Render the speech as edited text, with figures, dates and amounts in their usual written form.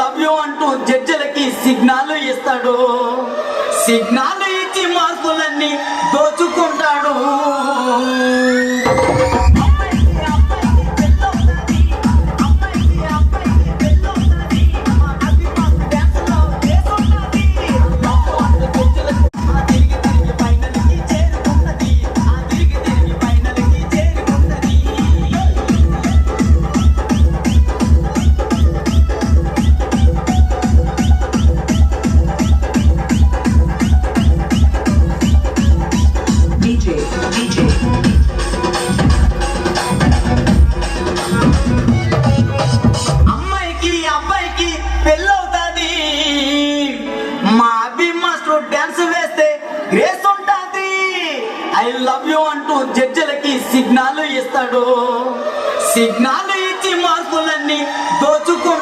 Love you అంటూ జడ్జిలకి signal ఇస్తాడు. Signal ఇచ్చి మార్కులన్నీ దోచుకుంటాడు. అమ్మాయికి అబ్బాయికి పెళ్ళవుతాది. మా అభి మాస్టర్ డాన్స్ వేస్తే గ్రేస్ ఉంటాది. ఐ లవ్ యూ అంటూ జడ్జిలకి సిగ్నల్ ఇస్తాడు. సిగ్నల్ ఇచ్చి మార్కులన్నీ దోచుకుంటాడు.